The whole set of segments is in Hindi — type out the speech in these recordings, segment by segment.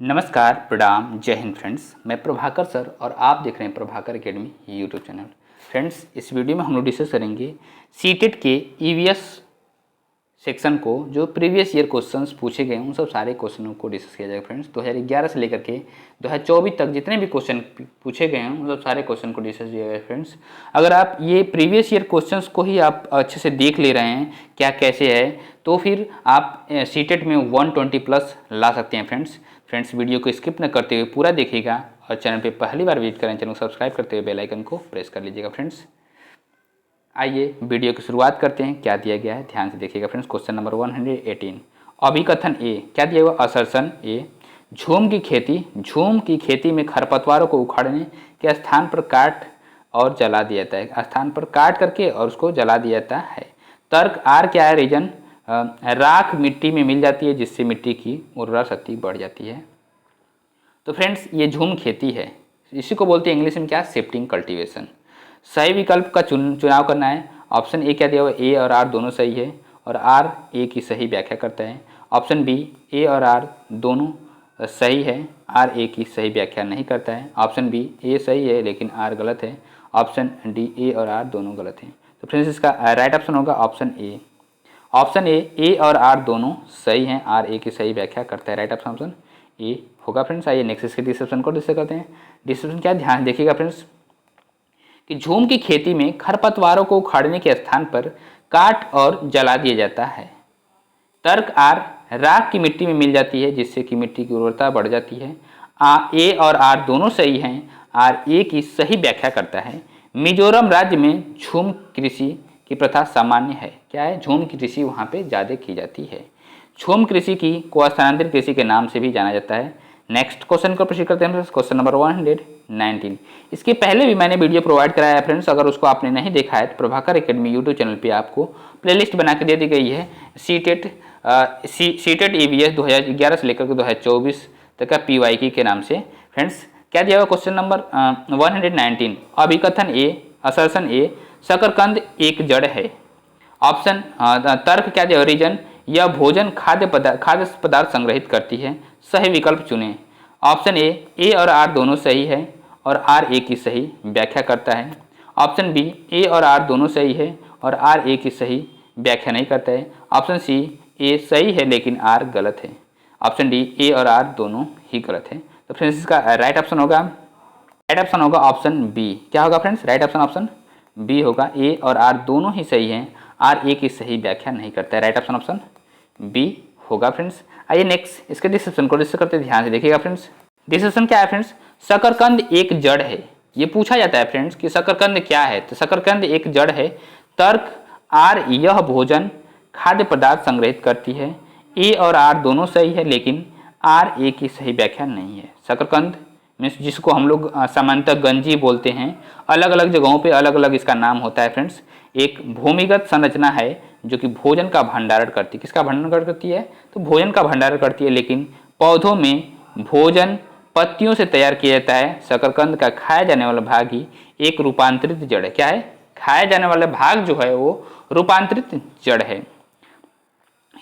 नमस्कार, प्रणाम, जय हिंद फ्रेंड्स। मैं प्रभाकर सर और आप देख रहे हैं Prabhakar academy YouTube channel. Friends, इस वीडियो में हम लोग डिस्कस करेंगे सीटेट के ईवीएस सेक्शन को जो प्रीवियस ईयर क्वेश्चंस पूछे गए उन सब सारे क्वेश्चनों को डिस्कस किया जाएगा। फ्रेंड्स, 2011 से लेकर के 2024 तक जितने भी क्वेश्चन पूछे गए हैं उन सब सारे क्वेश्चन को डिस्कस किया जाएगा। फ्रेंड्स, अगर आप ये प्रीवियस ईयर क्वेश्चंस को ही आप अच्छे से देख ले रहे हैं क्या कैसे है, तो फिर आप सीटेट में 120 प्लस ला सकते हैं। फ्रेंड्स, वीडियो को स्किप न करते हुए पूरा देखिएगा और चैनल पे पहली बार विजिट करें चैनल को सब्सक्राइब करते हुए बेल आइकन को प्रेस कर लीजिएगा। फ्रेंड्स, आइए वीडियो की शुरुआत करते हैं। क्या दिया गया है ध्यान से देखिएगा। फ्रेंड्स, क्वेश्चन नंबर 118 अभिकथन ए। क्या दिया हुआ? असर्शन ए, झूम की खेती में खरपतवारों को उखाड़ने के स्थान पर काट और जला दिया जाता है। स्थान पर काट करके और उसको जला दिया जाता है। तर्क आर क्या है? रीजन राख मिट्टी में मिल जाती है जिससे मिट्टी की उर्वरा शक्ति बढ़ जाती है। तो फ्रेंड्स, ये झूम खेती है, इसी को बोलते हैं इंग्लिश में क्या? Shifting cultivation. सही विकल्प का चुनाव करना है। ऑप्शन ए क्या दिया हुआ? ए और आर दोनों सही है और आर ए की सही व्याख्या करता है। ऑप्शन बी ए और आर दोनों सही है, आर ए की सही व्याख्या नहीं करता है। ऑप्शन बी ए सही है लेकिन आर गलत है। ऑप्शन डी ए और आर दोनों गलत हैं। तो फ्रेंड्स, इसका राइट ऑप्शन होगा ऑप्शन ए। ऑप्शन ए और आर दोनों सही हैं, आर ए की सही व्याख्या करता है। राइट ऑप्शन ए होगा। फ्रेंड्स, आइए नेक्स्ट इसके डिस्क्रिप्शन को डिस्कस करते हैं। डिस्क्रिप्शन क्या ध्यान देखिएगा फ्रेंड्स कि झूम की खेती में खरपतवारों को उखाड़ने के स्थान पर काट और जला दिया जाता है। तर्क आर राख की मिट्टी में मिल जाती है जिससे कि मिट्टी की उर्वरता बढ़ जाती है। ए और आर दोनों सही हैं, आर ए की सही व्याख्या करता है। मिजोरम राज्य में झूम कृषि की प्रथा सामान्य है। क्या है? झूम कृषि वहाँ पे ज़्यादा की जाती है। झूम कृषि को स्थानांतरित कृषि के नाम से भी जाना जाता है। नेक्स्ट क्वेश्चन को प्रश्न करते हैं। Question number 119। इसके पहले भी मैंने वीडियो प्रोवाइड कराया है फ्रेंड्स, अगर उसको आपने नहीं देखा है तो प्रभाकर एकेडमी यूट्यूब चैनल पे आपको प्लेलिस्ट बना के दे दी गई है। सीटेट ईवीएस 2011 से लेकर के 2024 तक का पीवाईक्यू के नाम से। फ्रेंड्स, क्या दिया हुआ? क्वेश्चन नंबर 119 अभिकथन ए, असर्शन ए, शकरकंद एक जड़ है। ऑप्शन तर्क क्या दिया? रीजन यह भोजन खाद्य पदार्थ संग्रहित करती है। सही विकल्प चुनें। ऑप्शन ए और आर दोनों सही है और आर ए की सही व्याख्या करता है। ऑप्शन बी ए और आर दोनों सही है और आर ए की सही व्याख्या नहीं करता है। ऑप्शन सी ए सही है लेकिन आर गलत है। ऑप्शन डी ए और आर दोनों ही गलत है। तो फ्रेंड्स, इसका राइट ऑप्शन होगा ऑप्शन बी। क्या होगा फ्रेंड्स? राइट ऑप्शन बी होगा। ए और आर दोनों ही सही हैं, आर ए की सही व्याख्या नहीं करता है। राइट ऑप्शन बी होगा। फ्रेंड्स, आइए नेक्स्ट इसके डिस्क्रिप्शन को डिस्कस करते हैं। ध्यान से देखिएगा। फ्रेंड्स, डिस्क्रिप्शन क्या है? फ्रेंड्स, शकरकंद एक जड़ है। ये पूछा जाता है फ्रेंड्स कि शकरकंद क्या है, तो शकरकंद एक जड़ है। तर्क आर यह भोजन खाद्य पदार्थ संग्रहित करती है। ए और आर दोनों सही है लेकिन आर ए की सही व्याख्या नहीं है। शकरकंद मीन्स जिसको हम लोग सामान्यतः गंजी बोलते हैं, अलग अलग जगहों पे अलग अलग इसका नाम होता है। फ्रेंड्स, एक भूमिगत संरचना है जो कि भोजन का भंडारण करती है। किसका भंडारण करती है? तो भोजन का भंडारण करती है। लेकिन पौधों में भोजन पत्तियों से तैयार किया जाता है। शकरकंद का खाया जाने वाला भाग ही एक रूपांतरित जड़ है। क्या है? खाया जाने वाला भाग जो है वो रूपांतरित जड़ है।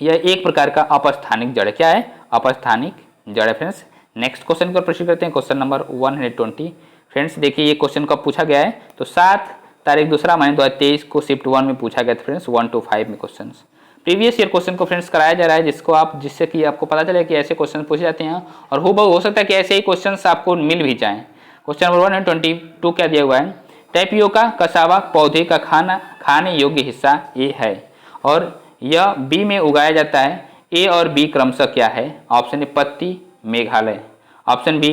यह एक प्रकार का अपस्थानिक जड़ है। क्या है? अपस्थानिक जड़ है। फ्रेंड्स, नेक्स्ट क्वेश्चन को प्रश्न करते हैं। Question number 120। फ्रेंड्स, देखिए ये क्वेश्चन कब पूछा गया है, तो 7 तारीख 2 महीने 2023 को शिफ्ट 1 में पूछा गया था। फ्रेंड्स, 1 to 5 में क्वेश्चन प्रीवियस ईयर क्वेश्चन को फ्रेंड्स कराया जा रहा है, जिससे कि आपको पता चले कि ऐसे क्वेश्चन पूछे जाते हैं और हो सकता है कि ऐसे ही क्वेश्चन आपको मिल भी जाएं। क्वेश्चन नंबर 122 क्या दिया हुआ है? टैपियोका कसावा पौधे का खाने योग्य हिस्सा ए है और यह बी में उगाया जाता है। ए और बी क्रमशः क्या है? ऑप्शन ए पत्ती मेघालय, ऑप्शन बी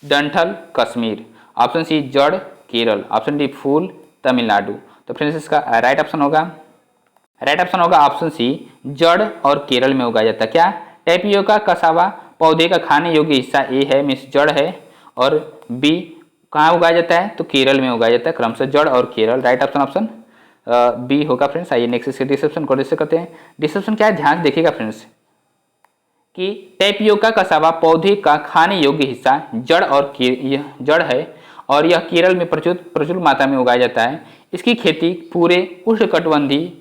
डंठल कश्मीर, ऑप्शन सी जड़ केरल, ऑप्शन डी फूल तमिलनाडु। तो फ्रेंड्स, इसका राइट ऑप्शन होगा ऑप्शन सी जड़ और केरल में उगाया जाता है। क्या? टैपियोका कसावा पौधे का खाने योग्य हिस्सा ए है मीन्स जड़ है और बी कहाँ उगाया जाता है? तो केरल में उगाया जाता है, क्रमशः जड़ और केरल। राइट ऑप्शन बी होगा। फ्रेंड्स, आइए नेक्स्ट इसके डिस्क्रिप्शन को डिस्कस करते हैं। डिस्क्रिप्शन क्या है ध्यान से देखिएगा फ्रेंड्स कि टैपियोका कसावा पौधे का खाने योग्य हिस्सा जड़ है और यह केरल में प्रचुर मात्रा में उगाया जाता है। इसकी खेती पूरे उष्णकटिबंधीय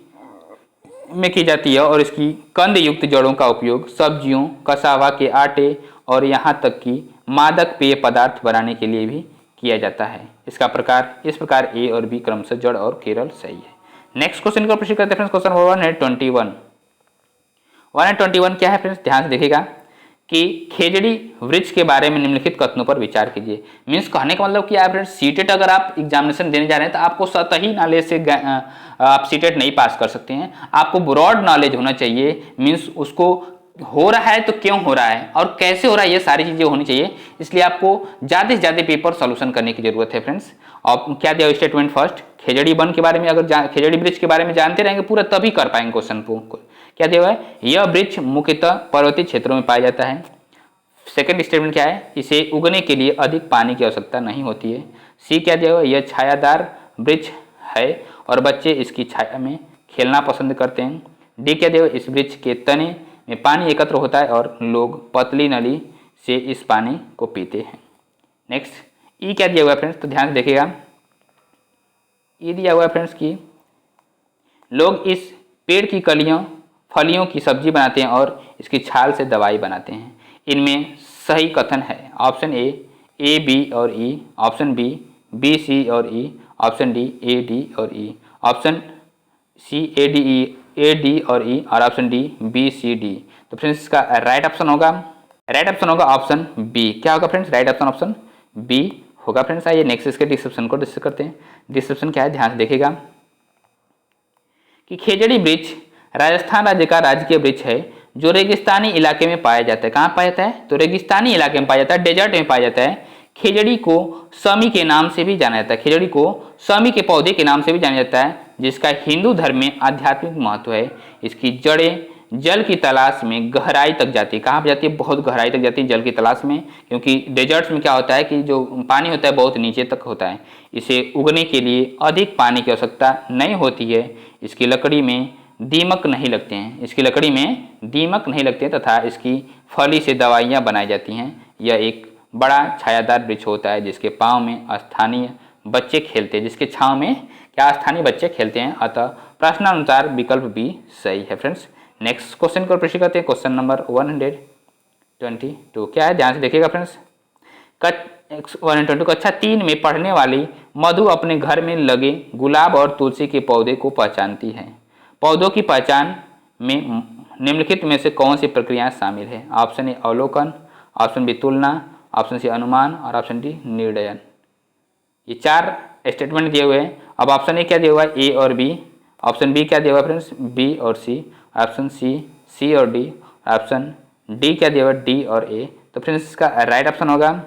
में की जाती है और इसकी कंद युक्त जड़ों का उपयोग सब्जियों, कसावा के आटे और यहाँ तक कि मादक पेय पदार्थ बनाने के लिए भी किया जाता है। इसका प्रकार इस प्रकार ए और बी क्रमशः जड़ और केरल सही है। नेक्स्ट क्वेश्चन का प्रश्न करते हैं फ्रेंड्स। क्वेश्चन नंबर 121 क्या है फ्रेंड्स, ध्यान से देखिएगा कि खेजड़ी वृक्ष के बारे में निम्नलिखित कथनों पर विचार कीजिए। मीन्स कहने का मतलब क्या है फ्रेंड्स, सीटेट अगर आप एग्जामिनेशन देने जा रहे हैं तो आपको सतही नॉलेज से आप सीटेट नहीं पास कर सकते हैं। आपको ब्रॉड नॉलेज होना चाहिए। मीन्स उसको हो रहा है तो क्यों हो रहा है और कैसे हो रहा है, ये सारी चीजें होनी चाहिए। इसलिए आपको ज़्यादा से ज़्यादा पेपर सॉल्यूशन करने की जरूरत है फ्रेंड्स। और क्या दिया स्टेटमेंट फर्स्ट, खेजड़ी वन के बारे में अगर खेजड़ी वृक्ष के बारे में जानते रहेंगे पूरा तभी कर पाएंगे क्वेश्चन को। क्या दिया हुआ है, यह वृक्ष मुख्यतः पर्वतीय क्षेत्रों में पाया जाता है। सेकंड स्टेटमेंट क्या है, इसे उगने के लिए अधिक पानी की आवश्यकता नहीं होती है। सी क्या दिया हुआ है, यह छायादार वृक्ष है और बच्चे इसकी छाया में खेलना पसंद करते हैं। डी क्या दिया हुआ है, इस वृक्ष के तने में पानी एकत्र होता है और लोग पतली नली से इस पानी को पीते हैं। नेक्स्ट ई क्या दिया हुआ है फ्रेंड्स, तो ध्यान से देखिएगा। ई दिया हुआ है फ्रेंड्स कि लोग इस पेड़ की कलियों फलियों की सब्जी बनाते हैं और इसकी छाल से दवाई बनाते हैं। इनमें सही कथन है ऑप्शन ए बी और ई, ऑप्शन बी सी और E, option D A D और E, option C A D और ई और option D B C D. तो फ्रेंड्स इसका राइट ऑप्शन होगा ऑप्शन बी। क्या होगा फ्रेंड्स, राइट ऑप्शन बी होगा फ्रेंड्स। आइए नेक्स्ट इसके डिस्क्रिप्शन को डिस्कस करते हैं। डिस्क्रिप्शन क्या है, ध्यान से देखिएगा कि खेजड़ी वृक्ष राजस्थान राज्य का राजकीय वृक्ष है जो रेगिस्तानी इलाके में पाया जाता है। कहाँ पाया जाता है, तो रेगिस्तानी इलाके में पाया जाता है, डेजर्ट में पाया जाता है। खेजड़ी को समी के नाम से भी जाना जाता है, खेजड़ी को समी के पौधे के नाम से भी जाना जाता है, जिसका हिंदू धर्म में आध्यात्मिक महत्व है। इसकी जड़ें जल की तलाश में गहराई तक जाती है। कहाँ पर जाती है, बहुत गहराई तक जाती है जल की तलाश में, क्योंकि डेजर्ट्स में क्या होता है कि जो पानी होता है बहुत नीचे तक होता है। इसे उगने के लिए अधिक पानी की आवश्यकता नहीं होती है। इसकी लकड़ी में दीमक नहीं लगते हैं तथा इसकी फली से दवाइयाँ बनाई जाती हैं। यह एक बड़ा छायादार वृक्ष होता है जिसके पाँव में स्थानीय बच्चे खेलते हैं, जिसके छाँव में क्या स्थानीय बच्चे खेलते हैं। अतः प्रश्नानुसार विकल्प बी सही है फ्रेंड्स। नेक्स्ट क्वेश्चन को प्रश्न करते हैं। क्वेश्चन नंबर 122 क्या है, ध्यान से देखिएगा फ्रेंड्स। 122 कक्षा 3 में पढ़ने वाली मधु अपने घर में लगे गुलाब और तुलसी के पौधे को पहचानती है। पौधों की पहचान में निम्नलिखित में से कौन सी प्रक्रियाएं शामिल है। ऑप्शन ए अवलोकन, ऑप्शन बी तुलना, ऑप्शन सी अनुमान और ऑप्शन डी निर्णयन। ये 4 स्टेटमेंट दिए हुए हैं। अब ऑप्शन ए क्या दिया हुआ है, ए और बी, ऑप्शन बी क्या दिया हुआ है फ्रेंड्स, बी और सी, ऑप्शन सी और डी, ऑप्शन डी क्या दिया हुआ है, डी और ए। तो फ्रेंड्स इसका राइट ऑप्शन होगा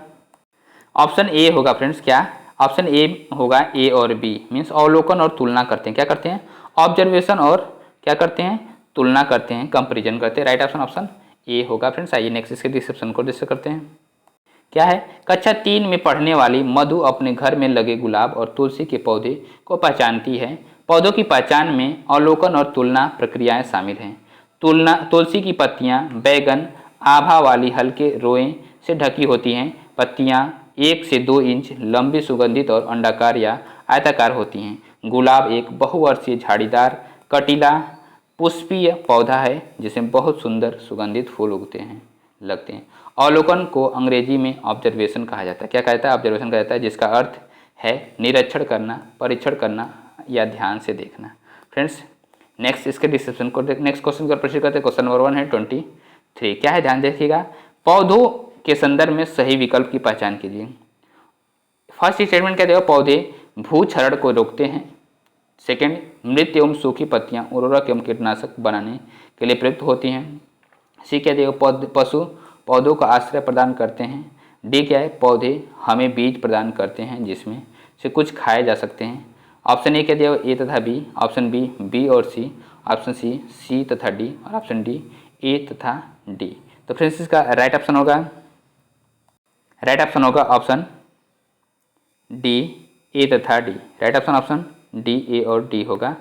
ऑप्शन ए होगा फ्रेंड्स। क्या ऑप्शन ए होगा, ए और बी मीन्स अवलोकन और तुलना करते हैं। क्या करते हैं, ऑब्जर्वेशन और क्या करते हैं, तुलना करते हैं, कंपैरिजन करते हैं। राइट ऑप्शन ए होगा फ्रेंड्स। आइए नेक्स्ट इसके डिस्क्रिप्शन को डिस्कस करते हैं। क्या है, कक्षा 3 में पढ़ने वाली मधु अपने घर में लगे गुलाब और तुलसी के पौधे को पहचानती है। पौधों की पहचान में अवलोकन और तुलना प्रक्रियाएं शामिल हैं। तुलसी की पत्तियां बैगन आभा वाली हल्के रोए से ढकी होती हैं। पत्तियां 1 से 2 इंच लंबी, सुगंधित और अंडाकार या आयताकार होती हैं। गुलाब एक बहुवर्षीय झाड़ीदार कटीला पुष्पीय पौधा है जिसमें बहुत सुंदर सुगंधित फूल लगते हैं। अवलोकन को अंग्रेजी में ऑब्जर्वेशन कहा जाता है। क्या कहता है, ऑब्जर्वेशन कहा जाता है, जिसका अर्थ है निरीक्षण करना, परीक्षण करना या ध्यान से देखना। फ्रेंड्स नेक्स्ट इसके डिस्क्रिप्शन को नेक्स्ट क्वेश्चन का प्रश्न करते हैं। क्वेश्चन नंबर 123 क्या है, ध्यान देखिएगा। पौधों के संदर्भ में सही विकल्प की पहचान कीजिए। फर्स्ट स्टेटमेंट क्या देगा, पौधे भूक्षरण को रोकते हैं। सेकंड, मृत एवं सूखी पत्तियां उर्वरक एवं कीटनाशक बनाने के लिए प्रयुक्त होती हैं। सी क्या देगा, पशु पौधों को आश्रय प्रदान करते हैं। डी क्या है, पौधे हमें बीज प्रदान करते हैं जिसमें से कुछ खाए जा सकते हैं। ऑप्शन ए क्या दिया, ए तथा बी, ऑप्शन बी और सी, ऑप्शन सी तथा डी और ऑप्शन डी ए तथा डी। तो फ्रेंड्स इसका राइट ऑप्शन होगा ऑप्शन डी ए तथा डी। राइट ऑप्शन डी ए और डी होगा।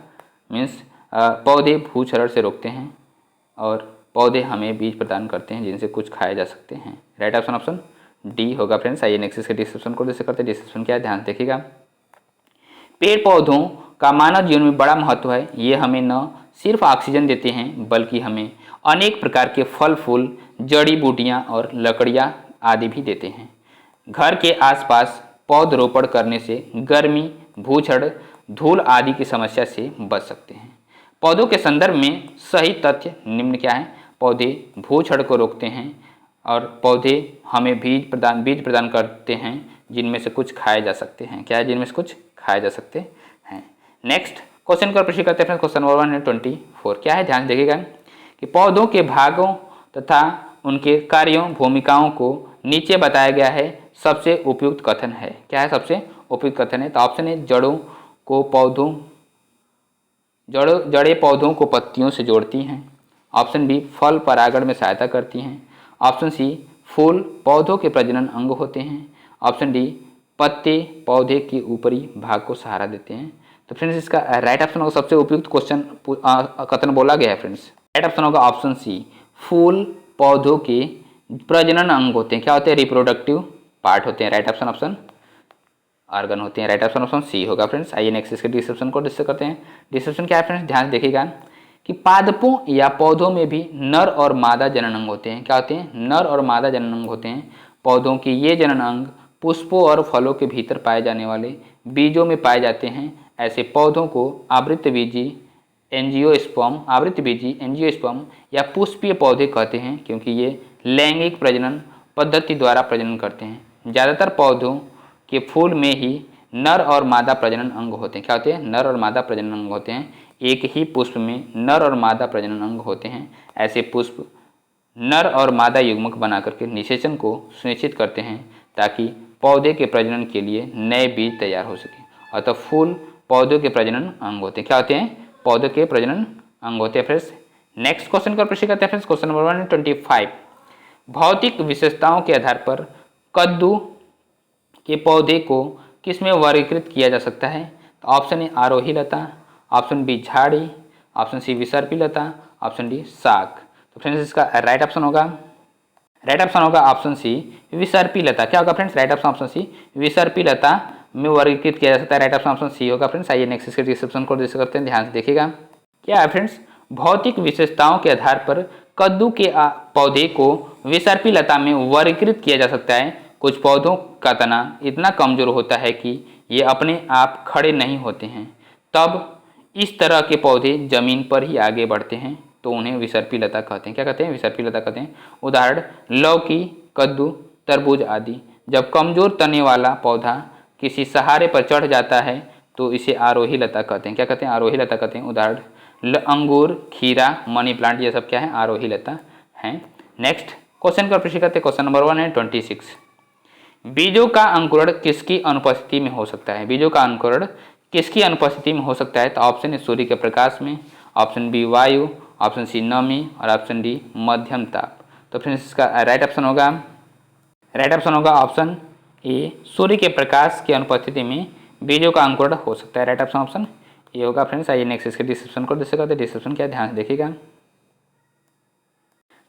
मीन्स पौधे भूक्षरण से रोकते हैं और पौधे हमें बीज प्रदान करते हैं जिनसे कुछ खाए जा सकते हैं। राइट ऑप्शन डी होगा फ्रेंड्स। आइए नेक्स्ट इसके डिस्क्रिप्शन को डिस्कस करते हैं। डिस्क्रिप्शन क्या है, ध्यान देखिएगा। पेड़ पौधों का मानव जीवन में बड़ा महत्व है। ये हमें न सिर्फ ऑक्सीजन देते हैं, बल्कि हमें अनेक प्रकार के फल फूल, जड़ी बूटियाँ और लकड़ियाँ आदि भी देते हैं। घर के आसपास पौधरोपण करने से गर्मी, भूक्षण, धूल आदि की समस्या से बच सकते हैं। पौधों के संदर्भ में सही तथ्य निम्न क्या है? पौधे भूक्षण को रोकते हैं और पौधे हमें बीज प्रदान करते हैं, जिनमें से कुछ खाए जा सकते हैं। क्या है? जिनमें से कुछ खाए जा सकते हैं। नेक्स्ट क्वेश्चन का प्रश्न करते हैं। क्वेश्चन नंबर 124 क्या है? ध्यान देखिएगा कि पौधों के भागों तथा उनके कार्यों, भूमिकाओं को नीचे बताया गया है, सबसे उपयुक्त कथन है। क्या है? सबसे उपयुक्त कथन है। तो ऑप्शन ए, जड़ें पौधों को पत्तियों से जोड़ती हैं। ऑप्शन बी, फल परागण में सहायता करती हैं। ऑप्शन सी, फूल पौधों के प्रजनन अंग होते हैं। ऑप्शन डी, पत्ते पौधे के ऊपरी भाग को सहारा देते हैं। तो फ्रेंड्स इसका राइट ऑप्शन होगा, सबसे उपयुक्त क्वेश्चन कथन बोला गया है फ्रेंड्स। राइट ऑप्शन होगा ऑप्शन सी, फूल पौधों के प्रजनन अंग होते हैं। क्या होते हैं? रिप्रोडक्टिव पार्ट होते हैं। राइट ऑप्शन ऑर्गन होते हैं। राइट ऑप्शन सी होगा फ्रेंड्स। आइए नेक्स्ट इसके डिस्क्रिप्शन को डिस्कस करते हैं। डिस्क्रिप्शन क्या है फ्रेंड्स? ध्यान से देखिएगा कि पादपों या पौधों में भी नर और मादा जनन अंग होते हैं। क्या होते हैं? नर और मादा जनन अंग होते हैं। पौधों के ये जनन अंग पुष्पों और फलों के भीतर पाए जाने वाले बीजों में पाए जाते हैं। ऐसे पौधों को आवृतबीजी एंजियोस्पर्म या पुष्पीय पौधे कहते हैं, क्योंकि ये लैंगिक प्रजनन पद्धति द्वारा प्रजनन करते हैं। ज़्यादातर पौधों के फूल में ही नर और मादा प्रजनन अंग होते हैं। क्या होते हैं? नर और मादा प्रजनन अंग होते हैं। एक ही पुष्प में नर और मादा प्रजनन अंग होते हैं। ऐसे पुष्प नर और मादा युग्मक बना करके निषेचन को सुनिश्चित करते हैं, ताकि पौधे के प्रजनन के लिए नए बीज तैयार हो सके। अतः फूल पौधों के प्रजनन अंग होते हैं। क्या होते हैं? पौधों के प्रजनन अंग होते हैं फ्रेंड्स। नेक्स्ट क्वेश्चन का प्रश्न करते हैं फ्रेंड्स। क्वेश्चन नंबर 125, भौतिक विशेषताओं के आधार पर कद्दू के पौधे को किसमें वर्गीकृत किया जा सकता है? तो ऑप्शन ए, आरोही लता। ऑप्शन बी, झाड़ी। ऑप्शन सी, विसर्पी लता। ऑप्शन डी, साग। तो फ्रेंड्स इसका राइट ऑप्शन होगा ऑप्शन सी, विसर्पी लता। क्या होगा फ्रेंड्स? राइट ऑप्शन सी, विसर्पी लता में वर्गीकृत किया जा सकता है। राइट ऑप्शन सी होगा फ्रेंड्स। आइए नेक्स्ट इसके डिस्क्रिप्शन को डिस्कस करते हैं। ध्यान से देखिएगा क्या है फ्रेंड्स? भौतिक विशेषताओं के आधार पर कद्दू के पौधे को विसर्पी लता में वर्गीकृत किया जा सकता है। कुछ पौधों का तना इतना कमजोर होता है कि ये अपने आप खड़े नहीं होते हैं, तब इस तरह के पौधे जमीन पर ही आगे बढ़ते हैं, तो उन्हें विसर्पी लता कहते हैं। क्या कहते हैं? विसर्पी लता कहते हैं। उदाहरण लौकी, कद्दू, तरबूज आदि। जब कमजोर तने वाला पौधा किसी सहारे पर चढ़ जाता है तो इसे आरोही लता कहते हैं। क्या कहते हैं? आरोही लता कहते हैं। उदाहरण अंगूर, खीरा, मनी प्लांट, ये सब क्या है? आरोही लता हैं। नेक्स्ट क्वेश्चन का प्रश्न करते हैं। क्वेश्चन नंबर 126, बीजों का अंकुरण किसकी अनुपस्थिति में हो सकता है? बीजों का अंकुरण किसकी अनुपस्थिति में हो सकता है? तो ऑप्शन ए, सूर्य के प्रकाश में। ऑप्शन बी, वायु। ऑप्शन सी, नमी। और ऑप्शन डी, मध्यम ताप। तो फ्रेंड्स इसका राइट ऑप्शन होगा ऑप्शन ए, सूर्य के प्रकाश की अनुपस्थिति में बीजों का अंकुरण हो सकता है। राइट ऑप्शन ये होगा फ्रेंड्स। आइए नेक्स्ट इसके डिस्क्रिप्शन को डिस्कस करते हैं। डिस्क्रिप्शन क्या, ध्यान से देखिएगा।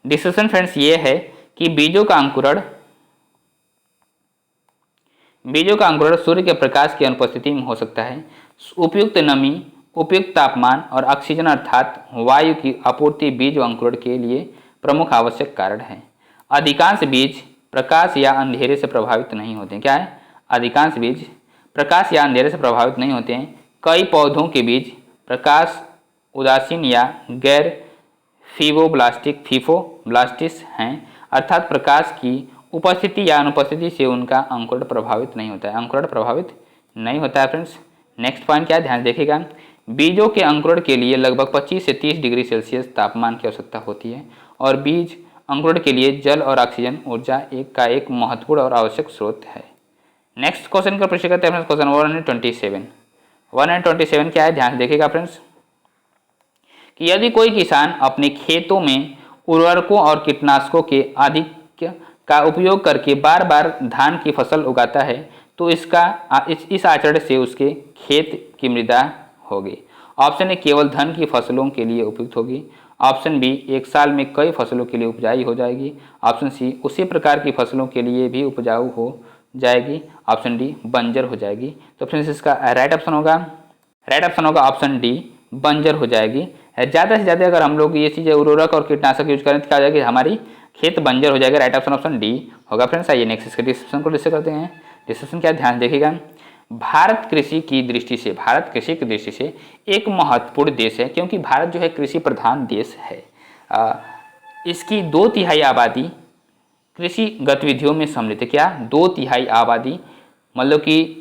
डिस्कशन फ्रेंड्स ये है कि बीजों का अंकुरण सूर्य के प्रकाश की अनुपस्थिति में हो सकता है। उपयुक्त नमी, उपयुक्त तापमान और ऑक्सीजन अर्थात वायु की आपूर्ति बीज अंकुरण के लिए प्रमुख आवश्यक कारण है। अधिकांश बीज प्रकाश या अंधेरे से प्रभावित नहीं होते हैं। क्या है? अधिकांश बीज प्रकाश या अंधेरे से प्रभावित नहीं होते हैं। कई पौधों के बीज प्रकाश उदासीन या गैर फीफोब्लास्टिस हैं, अर्थात प्रकाश की उपस्थिति या अनुपस्थिति से उनका अंकुरण प्रभावित नहीं होता है। फ्रेंड्स नेक्स्ट पॉइंट क्या है? ध्यान देखिएगा। बीजों के अंकुरण के लिए लगभग 25 से 30 डिग्री सेल्सियस तापमान की आवश्यकता होती है, और बीज अंकुरण के लिए जल और ऑक्सीजन ऊर्जा एक महत्वपूर्ण और आवश्यक स्रोत है। नेक्स्ट क्वेश्चन का प्रश्न करते हैं क्वेश्चन 127 क्या है? ध्यान से देखिएगा फ्रेंड्स कि यदि कोई किसान अपने खेतों में उर्वरकों और कीटनाशकों के अधिक का उपयोग करके बार बार धान की फसल उगाता है, तो इस आचरण से उसके खेत की मृदा होगी। ऑप्शन ए, केवल धन की फसलों के लिए उपयुक्त होगी। ऑप्शन बी, एक साल में कई फसलों के लिए उपजाऊ हो जाएगी। ऑप्शन सी, उसी प्रकार की फसलों के लिए भी उपजाऊ हो जाएगी। ऑप्शन डी, बंजर हो जाएगी। तो फ्रेंड्स इसका राइट ऑप्शन होगा ऑप्शन डी, बंजर हो जाएगी। ज़्यादा से ज़्यादा अगर हम लोग ये चीज़ उर्वरक और कीटनाशक यूज करें तो क्या हो जाएगा, हमारी खेत बंजर हो जाएगा। राइट ऑप्शन ऑप्शन डी होगा फ्रेंड्स। आइए नेक्स्ट इसके डिस्क्रिप्शन को डिस्कस करते हैं। डिस्क्रिप्शन क्या, ध्यान देखिएगा। भारत कृषि की दृष्टि से एक महत्वपूर्ण देश है, क्योंकि भारत जो है कृषि प्रधान देश है। इसकी 2/3 आबादी कृषि गतिविधियों में सम्मिलित है। क्या, 2/3 आबादी, मतलब कि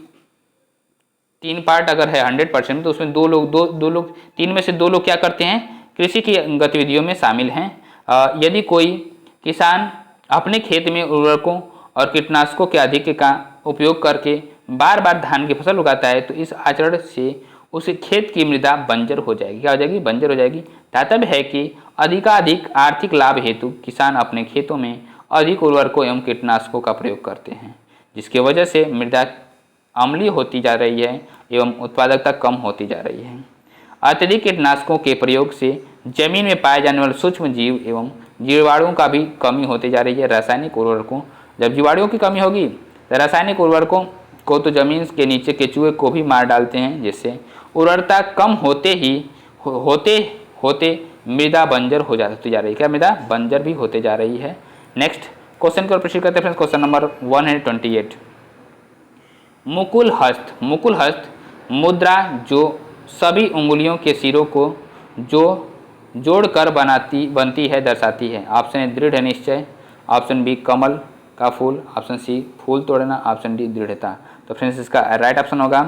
3 पार्ट अगर है 100% तो उसमें दो लोग 3 में से 2 लोग क्या करते हैं, कृषि की गतिविधियों में शामिल हैं। यदि कोई किसान अपने खेत में उर्वरकों और कीटनाशकों के अधिक का उपयोग करके बार बार धान की फसल उगाता है तो इस आचरण से उस खेत की मृदा बंजर हो जाएगी। क्या हो जाएगी, बंजर हो जाएगी। तात्पर्य है कि अधिकाधिक आर्थिक लाभ हेतु किसान अपने खेतों में अधिक उर्वरकों एवं कीटनाशकों का प्रयोग करते हैं, जिसकी वजह से मृदा अम्लीय होती जा रही है एवं उत्पादकता कम होती जा रही है। अत्यधिक कीटनाशकों के प्रयोग से जमीन में पाए जाने वाले सूक्ष्म जीव एवं जीवाणुओं का भी कमी होती जा रही है। रासायनिक उर्वरकों, जब जीवाणुओं की कमी होगी तो रासायनिक उर्वरकों को तो जमीन के नीचे केचुए को भी मार डालते हैं, जिससे उर्वरता कम होते मृदा बंजर हो जाती जा रही है। क्या, मृदा बंजर भी होते जा रही है। नेक्स्ट क्वेश्चन को प्रोसीड करते हैं। Question number 128। मुकुल हस्त मुद्रा जो सभी उंगलियों के सिरों को जो जोड़कर बनती है दर्शाती है। ऑप्शन ए दृढ़ निश्चय, ऑप्शन बी कमल का फूल, ऑप्शन सी फूल तोड़ना, ऑप्शन डी दृढ़ता। तो फ्रेंड्स इसका राइट ऑप्शन होगा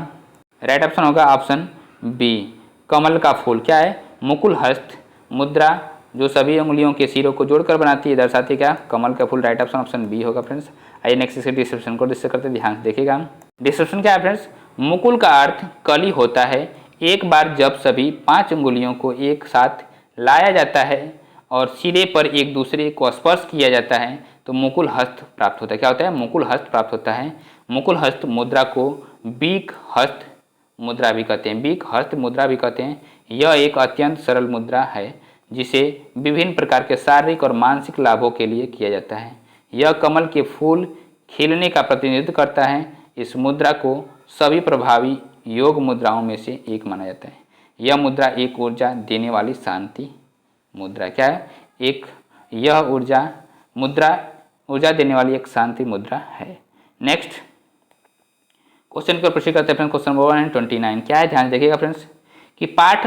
ऑप्शन बी कमल का फूल। क्या है, मुकुल हस्त मुद्रा जो सभी उंगलियों के सिरों को जोड़कर बनाती है दर्शाती क्या, कमल का फूल। राइट ऑप्शन बी होगा फ्रेंड्स। आइए नेक्स्ट इसके डिस्क्रिप्शन को डिस्कस करते हैं, ध्यान से देखिएगा। डिस्क्रिप्शन क्या है फ्रेंड्स, मुकुल का अर्थ कली होता है। एक बार जब सभी 5 उंगलियों को एक साथ लाया जाता है और सिरे पर एक दूसरे को स्पर्श किया जाता है तो मुकुल हस्त प्राप्त होता है। क्या होता है, मुकुल हस्त प्राप्त होता है। मुकुल हस्त मुद्रा को बीक हस्त मुद्रा भी कहते हैं। यह एक अत्यंत सरल मुद्रा है जिसे विभिन्न प्रकार के शारीरिक और मानसिक लाभों के लिए किया जाता है। यह कमल के फूल खिलने का प्रतिनिधित्व करता है। इस मुद्रा को सभी प्रभावी योग मुद्राओं में से एक माना जाता है। यह मुद्रा एक ऊर्जा देने वाली शांति मुद्रा। क्या है, यह ऊर्जा देने वाली एक शांति मुद्रा है। नेक्स्ट क्वेश्चन को प्रोसीड करते हैं। क्वेश्चन नंबर 129 क्या है, ध्यान देखिएगा फ्रेंड्स कि पाठ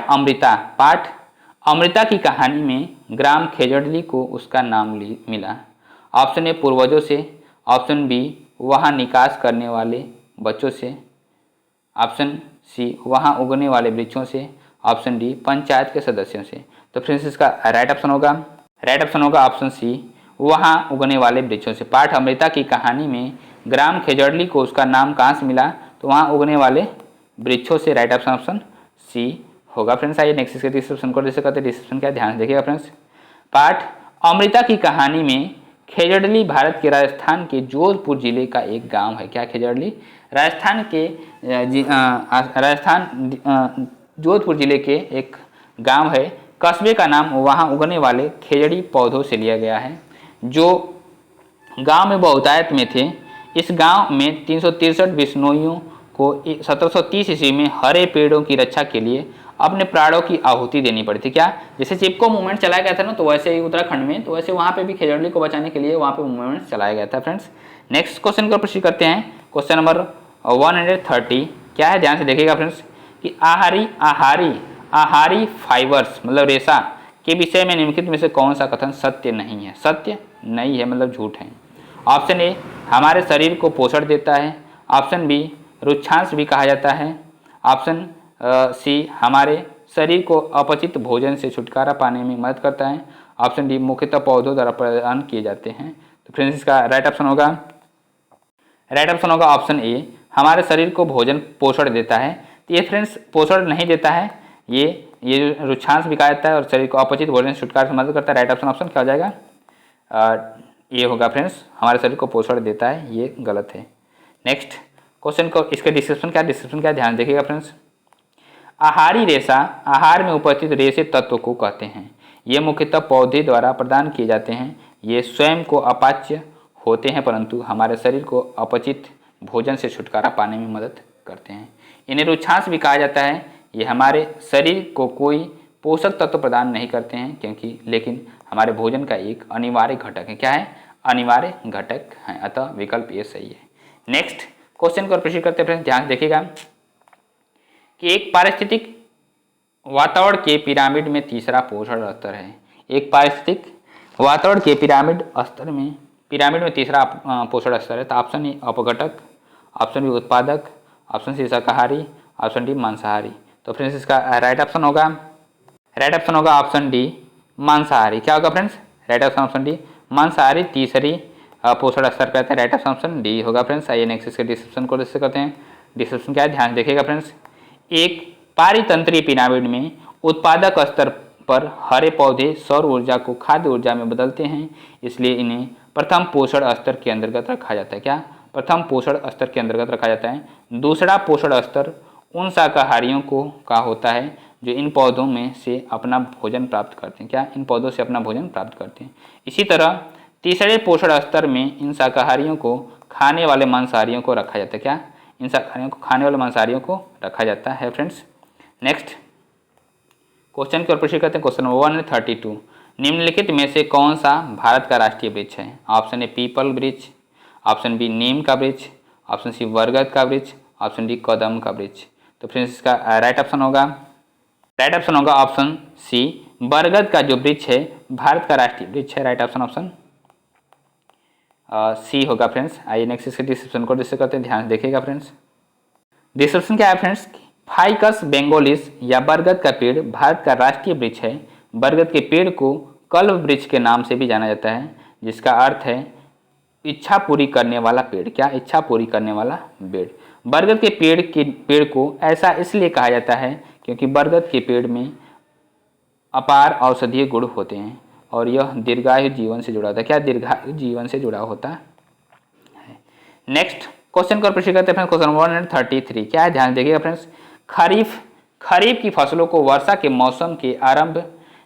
अमृता की कहानी में ग्राम खेजड़ली को उसका नाम मिला। ऑप्शन ए पूर्वजों से, ऑप्शन बी वहाँ निकास करने वाले बच्चों से, ऑप्शन सी वहाँ उगने वाले वृक्षों से, ऑप्शन डी पंचायत के सदस्यों से। तो फ्रेंड्स इसका राइट ऑप्शन होगा ऑप्शन सी वहाँ उगने वाले वृक्षों से। पाठ अमृता की कहानी में ग्राम खेजड़ली को उसका नाम कहाँ से मिला, तो वहाँ उगने वाले वृक्षों से। राइट ऑप्शन सी होगा फ्रेंड्स। आइए नेक्स्ट इसके डिस्क्रिप्शन को डिस्कस करते हैं। डिस्क्रिप्शन क्या, ध्यान से देखिएगा फ्रेंड्स। पाठ अमृता की कहानी में खेजड़ली भारत के राजस्थान के जोधपुर जिले का एक गांव है। क्या, खेजड़ली जोधपुर जिले के एक गांव है। कस्बे का नाम वहां उगने वाले खेजड़ी पौधों से लिया गया है जो गांव में बहुतायत में थे। इस गांव में 363 बिश्नोइयों को 1730 ईस्वी में हरे पेड़ों की रक्षा के लिए अपने प्राणों की आहुति देनी पड़ी थी। क्या, जैसे चिपको मूवमेंट चलाया गया था ना, तो वैसे ही उत्तराखंड में, तो वैसे वहाँ पे भी खेजड़ली को बचाने के लिए वहाँ पे मूवमेंट चलाया गया था फ्रेंड्स। नेक्स्ट क्वेश्चन को प्रोसीड करते हैं। क्वेश्चन नंबर 130 क्या है, ध्यान से देखिएगा फ्रेंड्स कि आहारी फाइबर्स मतलब रेशा के विषय में निम्नलिखित में से कौन सा कथन सत्य नहीं है। सत्य नहीं है मतलब झूठ है। ऑप्शन ए हमारे शरीर को पोषण देता है, ऑप्शन बी रुक्षांश भी कहा जाता है, ऑप्शन सी हमारे शरीर को अपचित भोजन से छुटकारा पाने में मदद करता है, ऑप्शन डी मुख्यतः पौधों द्वारा प्रदान किए जाते हैं। तो फ्रेंड्स इसका राइट ऑप्शन होगा ऑप्शन ए हमारे शरीर को भोजन पोषण देता है। तो ये फ्रेंड्स पोषण नहीं देता है, ये रुक्षांश भी कहा जाता है और शरीर को अपचित भोजन से छुटकारा से मदद करता है। राइट ऑप्शन क्या हो जाएगा, ये होगा फ्रेंड्स हमारे शरीर को पोषण देता है, ये गलत है। नेक्स्ट क्वेश्चन को इसके डिस्क्रिप्शन क्या ध्यान देखिएगा फ्रेंड्स। आहारी रेशा आहार में उपस्थित रेशे तत्व को कहते हैं। ये मुख्यतः पौधे द्वारा प्रदान किए जाते हैं। ये स्वयं को अपाच्य होते हैं परंतु हमारे शरीर को अपचित भोजन से छुटकारा पाने में मदद करते हैं। इन्हें रुक्षांश भी कहा जाता है। ये हमारे शरीर को कोई पोषक तत्व प्रदान नहीं करते हैं क्योंकि लेकिन हमारे भोजन का एक अनिवार्य घटक है। क्या है? अनिवार्य घटक है, अतः विकल्प ये सही है। नेक्स्ट क्वेश्चन को प्रोसीड करते हैं, ध्यान देखिएगा कि एक पारिस्थितिक वातावरण के पिरामिड में तीसरा पोषण स्तर है। एक पारिस्थितिक वातावरण के पिरामिड में तीसरा पोषण स्तर है। तो ऑप्शन ए अपघटक, ऑप्शन बी उत्पादक, ऑप्शन सी शाकाहारी, ऑप्शन डी मांसाहारी। तो फ्रेंड्स इसका राइट ऑप्शन होगा ऑप्शन डी मांसाहारी। क्या होगा फ्रेंड्स? राइट ऑप्शन डी मांसाहारी तीसरी पोषण स्तर कहते हैं। राइट ऑप्शन डी होगा फ्रेंड्स। आइए नेक्स्ट इसके डिस्क्रिप्शन को डिस्कस करते हैं। डिस्क्रिप्शन क्या है, ध्यान देखिएगा फ्रेंड्स। एक पारितंत्रीय पिरामिड में उत्पादक स्तर पर हरे पौधे सौर ऊर्जा को खाद्य ऊर्जा में बदलते हैं, इसलिए इन्हें प्रथम पोषण स्तर के अंतर्गत रखा जाता है। क्या? प्रथम पोषण स्तर के अंतर्गत रखा जाता है। दूसरा पोषण स्तर उन शाकाहारियों का होता है जो इन पौधों में से अपना भोजन प्राप्त करते हैं। क्या? इन पौधों से अपना भोजन प्राप्त करते हैं। इसी तरह तीसरे पोषण स्तर में इन शाकाहारियों को खाने वाले मांसाहारियों को रखा जाता है। क्या? इन शाकाहारियों को खाने वाले मांसाहारियों को रखा जाता है फ्रेंड्स। नेक्स्ट क्वेश्चन की ओर प्रश्न करते हैं। क्वेश्चन नंबर 132, निम्नलिखित में से कौन सा भारत का राष्ट्रीय वृक्ष है? ऑप्शन ए पीपल वृक्ष, ऑप्शन बी नीम का वृक्ष, ऑप्शन सी बरगद का वृक्ष, ऑप्शन डी कदम का वृक्ष। तो फ्रेंड्स इसका राइट ऑप्शन होगा ऑप्शन सी बरगद का जो वृक्ष है भारत का राष्ट्रीय वृक्ष है। राइट ऑप्शन सी होगा फ्रेंड्स। आइए नेक्स्ट इसके डिस्क्रिप्शन को डिस्कस करते हैं, ध्यान देखिएगा फ्रेंड्स। डिस्क्रिप्शन क्या है फ्रेंड्स? फाइकस बेंगोलिस या बरगद का पेड़ भारत का राष्ट्रीय वृक्ष है। बरगद के पेड़ को कल्प वृक्ष के नाम से भी जाना जाता है, जिसका अर्थ है इच्छा पूरी करने वाला पेड़। क्या? इच्छा पूरी करने वाला पेड़। बरगद के पेड़ को ऐसा इसलिए कहा जाता है क्योंकि बरगद के पेड़ में अपार औषधीय गुण होते हैं और यह दीर्घायु जीवन से जुड़ा होता है। क्या? दीर्घायु जीवन से जुड़ा होता है। नेक्स्ट क्वेश्चन को प्रश्न करते हैं फ्रेंड्स। क्वेश्चन 133 क्या है, ध्यान देखिएगा फ्रेंड्स। खरीफ की फसलों को वर्षा के मौसम के आरंभ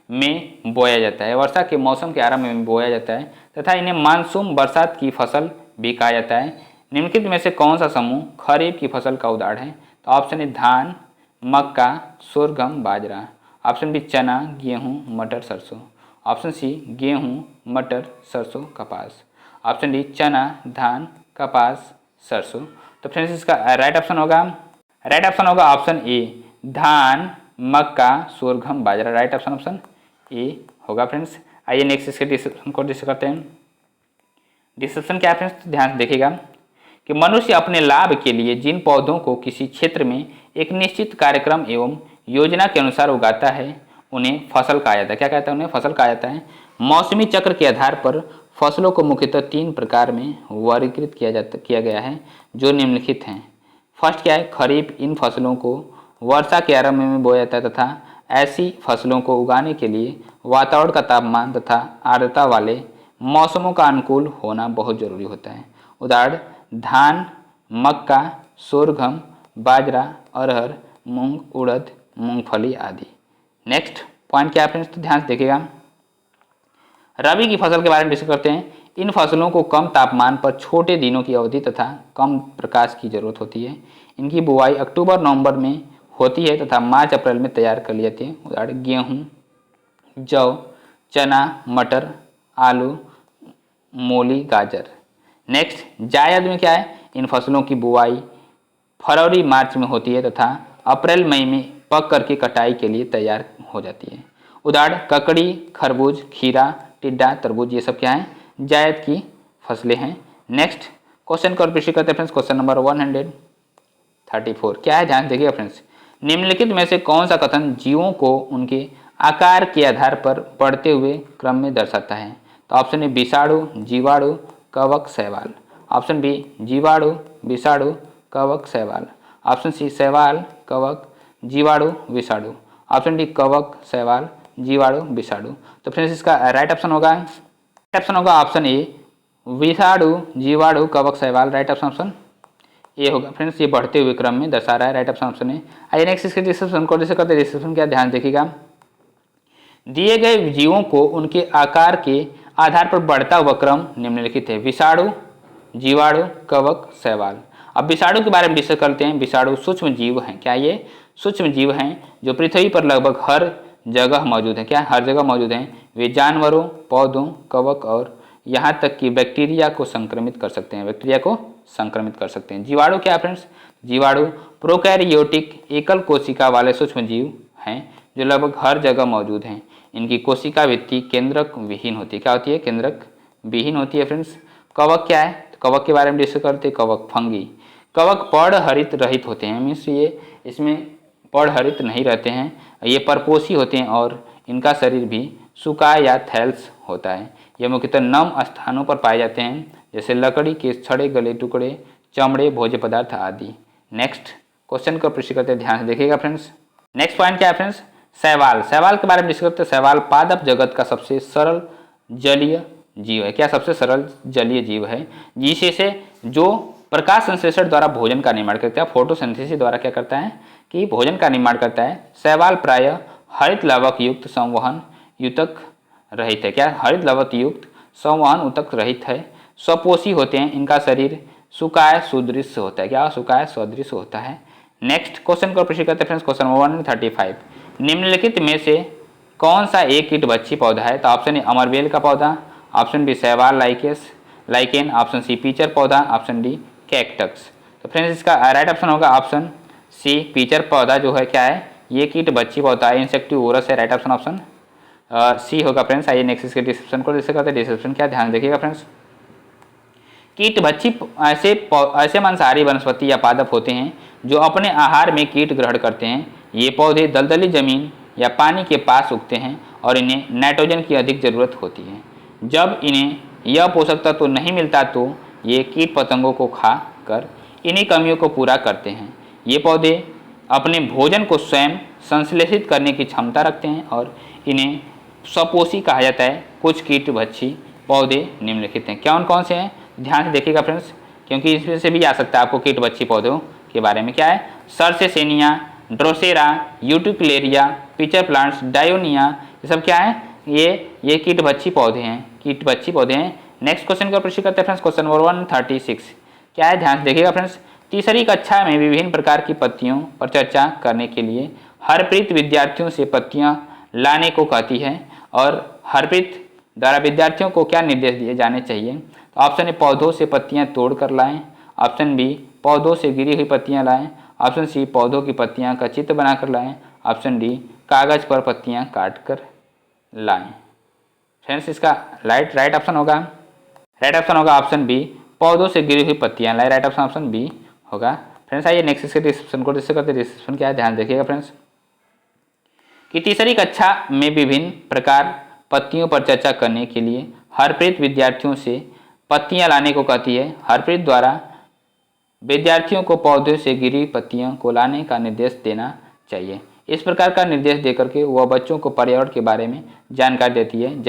में बोया जाता है। वर्षा के मौसम के आरंभ में बोया जाता है तथा इन्हें मानसून बरसात की फसल भी कहा जाता है। निम्नलिखित में से कौन सा समूह खरीफ की फसल का उदाहरण है? तो ऑप्शन ए धान, मक्का, सोरगम, बाजरा, ऑप्शन बी चना, गेहूं, मटर, सरसों, ऑप्शन सी गेहूं, मटर, सरसों, कपास, ऑप्शन डी चना, धान, कपास, सरसों। तो फ्रेंड्स इसका राइट ऑप्शन होगा ऑप्शन ए धान, मक्का, सोरगम, बाजरा। राइट ऑप्शन ए होगा फ्रेंड्स। आइए नेक्स्ट इसके डिस्क्रिप्शन को डिस्कस करते हैं। डिस्क्रिप्शन क्या है फ्रेंड्स? ध्यान देखिएगा कि मनुष्य अपने लाभ के लिए जिन पौधों को किसी क्षेत्र में एक निश्चित कार्यक्रम एवं योजना के अनुसार उगाता है उन्हें फसल कहा जाता है। क्या कहता है? उन्हें फसल कहा जाता है। मौसमी चक्र के आधार पर फसलों को मुख्यतः 3 प्रकार में वर्गीकृत किया गया है जो निम्नलिखित हैं। फर्स्ट क्या है? खरीफ। इन फसलों को वर्षा के आरंभ में बोया जाता है तथा ऐसी फसलों को उगाने के लिए वातावरण का तापमान तथा आर्द्रता वाले मौसमों का अनुकूल होना बहुत जरूरी होता है। उदाहरण धान, मक्का, सोरगम, बाजरा, अरहर, मूंग, उड़द, मूंगफली आदि। नेक्स्ट पॉइंट क्या है फ्रेंड्स? तो ध्यान से देखिएगा। रबी की फसल के बारे में डिस्कस करते हैं। इन फसलों को कम तापमान पर छोटे दिनों की अवधि तथा कम प्रकाश की जरूरत होती है। इनकी बुवाई अक्टूबर-नवंबर में होती है तथा मार्च-अप्रैल में तैयार कर ली जाती है। उदाहरण गेहूँ, जौ, चना, मटर, आलू, मूली, गाजर। नेक्स्ट जायद में क्या है? इन फसलों की बुवाई फरवरी-मार्च में होती है तथा अप्रैल-मई में पक करके कटाई के लिए तैयार हो जाती है। उदाहरण ककड़ी, खरबूज, खीरा, टिड्डा, तरबूज, ये सब क्या है? जायद की फसलें हैं। नेक्स्ट क्वेश्चन को प्रश्न करते हैं फ्रेंड्स। क्वेश्चन नंबर 134 क्या है, ध्यान देखिएगा फ्रेंड्स। निम्नलिखित में से कौन सा कथन जीवों को उनके आकार के आधार पर बढ़ते हुए क्रम में दर्शाता है? तो ऑप्शन ए विषाणु, जीवाणु, कवक, शैवाल, ऑप्शन बी जीवाणु, विषाणु, कवक, शैवाल, ऑप्शन सी शैवाल, कवक, जीवाणु, विषाणु, ऑप्शन डी कवक, शैवाल, जीवाणु, विषाणु। तो फ्रेंड्स इसका राइट ऑप्शन होगा ऑप्शन ए विषाणु, जीवाणु, कवक, शैवाल। राइट ऑप्शन ए होगा फ्रेंड्स। ये बढ़ते हुए क्रम में दर्शा रहा है। राइट ऑप्शन ए। आइए नेक्स्ट इसके डिस्क्रिप्शन को जैसे करते हैं। डिस्क्रिप्शन क्या, ध्यान देखिएगा। दिए गए जीवों को उनके आकार के आधार पर बढ़ता हुआ क्रम निम्नलिखित है। विषाणु, जीवाणु, कवक, शैवाल। अब विषाणु के बारे में डिस्कस करते हैं। विषाणु सूक्ष्म जीव हैं। क्या ये सूक्ष्म जीव हैं जो पृथ्वी पर लगभग हर जगह मौजूद हैं। क्या हर जगह मौजूद हैं? वे जानवरों, पौधों, कवक और यहाँ तक कि बैक्टीरिया को संक्रमित कर सकते हैं। बैक्टीरिया को संक्रमित कर सकते हैं। जीवाणु क्या है फ्रेंड्स? जीवाणु प्रोकैरियोटिक एकल कोशिका वाले सूक्ष्म जीव हैं जो लगभग हर जगह मौजूद हैं। इनकी कोशिका भित्ति केंद्रक विहीन होती है। क्या होती है? केंद्रक विहीन होती है फ्रेंड्स। कवक क्या है? तो कवक के बारे में डिस्कस करते हैं। कवक फंगी। कवक पर्णहरित रहित होते हैं, मीन्स ये इसमें पर्णहरित नहीं रहते हैं, ये परपोषी होते हैं और इनका शरीर भी सुकाय या थैल्स होता है। ये मुख्यतः नम स्थानों पर पाए जाते हैं, जैसे लकड़ी के छड़े, गले टुकड़े, चमड़े, भोज्य पदार्थ आदि। नेक्स्ट क्वेश्चन को प्रश्न करते हैं, ध्यान से देखिएगा फ्रेंड्स। नेक्स्ट पॉइंट क्या है फ्रेंड्स? शैवाल। शैवाल के बारे में डिस्कस करते हैं। शैवाल पादप जगत का सबसे सरल जलीय जीव है। क्या? सबसे सरल जलीय जीव है, जिसे से जो प्रकाश संश्लेषण द्वारा भोजन का निर्माण करता है। फोटोसिंथेसिस द्वारा क्या करता है कि भोजन का निर्माण करता है। शैवाल प्रायः हरित लवक युक्त संवहन युतक रहित है। क्या? हरित लवक युक्त संवहन ऊतक रहित है। स्वपोषी होते हैं। इनका शरीर सुकाय सुदृश होता है। क्या? सुकाय सदृश होता है। नेक्स्ट क्वेश्चन को प्रश्न करते हैं फ्रेंड्स। क्वेश्चन 135, निम्नलिखित में से कौन सा एक कीटभक्षी पौधा है? तो ऑप्शन ए अमरबेल का पौधा, ऑप्शन बी शैवाल लाइकेन, ऑप्शन सी पीचर पौधा, ऑप्शन डी कैक्टस। तो फ्रेंड्स इसका राइट ऑप्शन होगा ऑप्शन सी पीचर पौधा। जो है क्या है? ये कीटभक्षी पौधा है, इंसेक्टिवोरस है। राइट ऑप्शन ऑप्शन सी होगा फ्रेंड्स। आइए नेक्स्ट इसके डिस्क्रिप्शन को डिस्कस करते हैं। डिस्क्रिप्शन क्या, ध्यान देखिएगा फ्रेंड्स। कीटभक्षी ऐसे मांसाहारी वनस्पति या पादप होते हैं जो अपने आहार में कीट ग्रहण करते हैं। ये पौधे दलदली जमीन या पानी के पास उगते हैं और इन्हें नाइट्रोजन की अधिक जरूरत होती है। जब इन्हें यह पोषक तत्व नहीं मिलता तो ये कीट पतंगों को खा कर इन्हीं कमियों को पूरा करते हैं। ये पौधे अपने भोजन को स्वयं संश्लेषित करने की क्षमता रखते हैं और इन्हें स्वपोषी कहा जाता है। कुछ कीटभक्षी पौधे निम्नलिखित हैं। कौन कौन से हैं? ध्यान से देखिएगा फ्रेंड्स, क्योंकि इसमें से भी आ सकता है आपको कीटभक्षी पौधों के बारे में। क्या है? सर्सेनिया, ड्रोसेरा, यूटिकुलेरिया, पिचर प्लांट्स, डायोनिया, ये सब क्या है? ये कीटभक्षी पौधे हैं। कीटभक्षी पौधे हैं। नेक्स्ट क्वेश्चन का प्रश्न करते हैं फ्रेंड्स। क्वेश्चन नंबर 136 क्या है? ध्यान से देखिएगा फ्रेंड्स। तीसरी कक्षा में विभिन्न प्रकार की पत्तियों पर चर्चा करने के लिए हरप्रीत विद्यार्थियों से पत्तियां लाने को कहती है और हरप्रीत द्वारा विद्यार्थियों को क्या निर्देश दिए जाने चाहिए? तो ऑप्शन ए पौधों से पत्तियां तोड़ कर लाएं, ऑप्शन बी पौधों से गिरी हुई पत्तियां लाएं, ऑप्शन सी पौधों की पत्तियां का चित्र बनाकर लाएं, ऑप्शन डी कागज पर पत्तियां काट कर लाएं। फ्रेंड्स इसका राइट ऑप्शन होगा ऑप्शन बी पौधों से गिरी हुई पत्तियां लाएं। राइट ऑप्शन बी होगा। फ्रेंड्स आइए नेक्स्ट इसके डिस्क्रिप्शन को डिस्कस करते हैं। डिस्क्रिप्शन क्या है? ध्यान देखिएगा फ्रेंड्स कि तीसरी कक्षा में विभिन्न प्रकार पत्तियों पर चर्चा करने के लिए हरप्रीत विद्यार्थियों से पत्तियां लाने को कहती है। हरप्रीत द्वारा विद्यार्थियों को पौधों से गिरी पत्तियों को लाने का निर्देश देना चाहिए। इस प्रकार का निर्देश देकर के वह बच्चों को पर्यावरण के बारे में जानकारी देती है,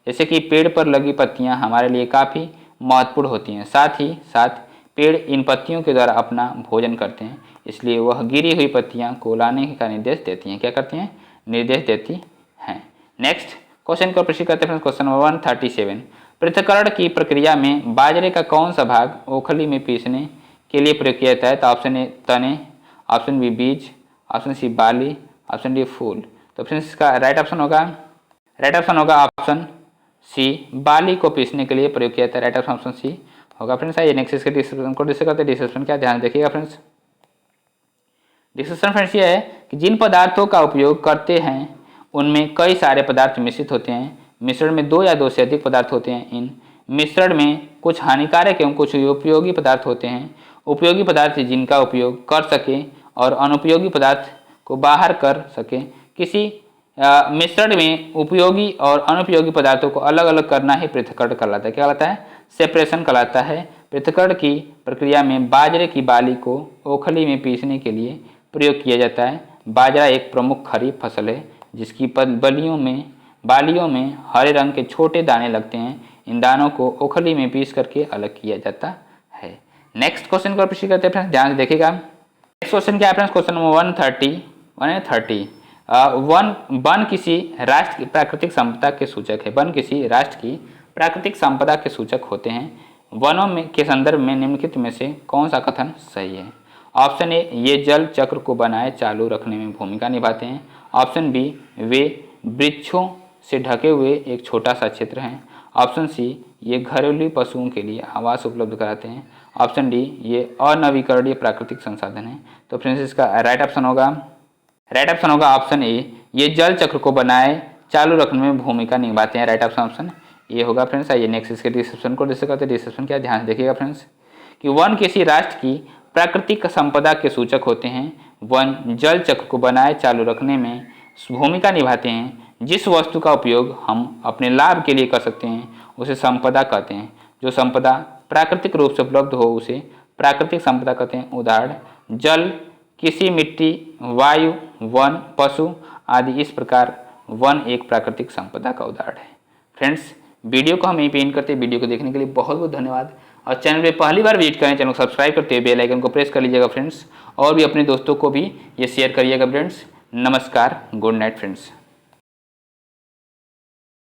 जैसे कि पेड़ पर लगी पत्तियां हमारे लिए काफ़ी महत्वपूर्ण होती हैं। साथ ही साथ पेड़ इन पत्तियों के द्वारा अपना भोजन करते हैं, इसलिए वह गिरी हुई पत्तियां को लाने का निर्देश देती हैं। क्या करती हैं? निर्देश देती हैं। नेक्स्ट क्वेश्चन को प्रश्न करते हैं। क्वेश्चन नंबर 137, पृथक्करण की प्रक्रिया में बाजरे का कौन सा भाग ओखली में पीसने के लिए प्रयोग किया जाता है? तो ऑप्शन ए तने, ऑप्शन बी बीज, ऑप्शन सी बाली, ऑप्शन डी फूल। तो फ्रेंड्स इसका राइट ऑप्शन होगा ऑप्शन सी बाली को पीसने के लिए प्रयोग किया जाता है। राइट ऑप्शन सी होगा। फ्रेंड्स आइए नेक्स्ट इसके डिस्क्रिप्शन को डिस्कस करते हैं। डिस्क्रिप्शन क्या, ध्यान देखिएगा फ्रेंड्स। डिस्कशन फ्रेंड्स ये है कि जिन पदार्थों का उपयोग करते हैं उनमें कई सारे पदार्थ मिश्रित होते हैं। मिश्रण में 2 या 2 से अधिक पदार्थ होते हैं। इन मिश्रण में कुछ हानिकारक एवं कुछ उपयोगी पदार्थ होते हैं। उपयोगी पदार्थ जिनका उपयोग कर सके और अनुपयोगी पदार्थ को बाहर कर सके। किसी मिश्रण में उपयोगी और अनुपयोगी पदार्थों को अलग अलग करना ही पृथक्करण कहलाता है। क्या कहलाता है? सेपरेशन कहलाता है। पृथक्करण की प्रक्रिया में बाजरे की बाली को ओखली में पीसने के लिए प्रयोग किया जाता है। बाजरा एक प्रमुख खरीफ फसल है जिसकी बालियों में हरे रंग के छोटे दाने लगते हैं। इन दानों को ओखली में पीस करके अलग किया जाता है। नेक्स्ट क्वेश्चन को प्रश्न करते हैं फ्रेंड्स, ध्यान से देखिएगा। नेक्स्ट क्वेश्चन क्या है फ्रेंड्स? क्वेश्चन नंबर 130 वन किसी राष्ट्र की प्राकृतिक संपदा के सूचक है। वन किसी राष्ट्र की प्राकृतिक संपदा के सूचक होते हैं। वनों में के संदर्भ में निम्नलिखित में से कौन सा कथन सही है? ऑप्शन ए ये जल चक्र को बनाए चालू रखने में भूमिका निभाते हैं, ऑप्शन बी वे वृक्षों से ढके हुए एक छोटा सा क्षेत्र हैं। ऑप्शन सी ये घरेलू पशुओं के लिए आवास उपलब्ध कराते हैं। ऑप्शन डी ये अनवीकरणीय प्राकृतिक संसाधन है। तो फ्रेंड्स इसका राइट ऑप्शन होगा ऑप्शन ए, ये जल चक्र को बनाए चालू रखने में भूमिका निभाते हैं। राइट ऑप्शन ये होगा फ्रेंड्स। आइए नेक्स्ट इसके डिस्क्रिप्शन को डिस्कस करते हैं। डिस्क्रिप्शन क्या, ध्यान से देखिएगा फ्रेंड्स कि वन किसी राष्ट्र की प्राकृतिक संपदा के सूचक होते हैं। वन जल चक्र को बनाए चालू रखने में भूमिका निभाते हैं। जिस वस्तु का उपयोग हम अपने लाभ के लिए कर सकते हैं उसे संपदा कहते हैं। जो संपदा प्राकृतिक रूप से उपलब्ध हो उसे प्राकृतिक संपदा कहते हैं। उदाहरण जल, किसी मिट्टी, वायु, वन, पशु आदि। इस प्रकार वन एक प्राकृतिक संपदा का उदाहरण है। फ्रेंड्स वीडियो को हम यहीं पे एंड करते हैं। वीडियो को देखने के लिए बहुत बहुत धन्यवाद। और चैनल पे पहली बार विजिट करें, चैनल को सब्सक्राइब करते हुए बेल आइकन को प्रेस कर लीजिएगा फ्रेंड्स। और भी अपने दोस्तों को भी ये शेयर करिएगा फ्रेंड्स। नमस्कार, गुड नाइट फ्रेंड्स।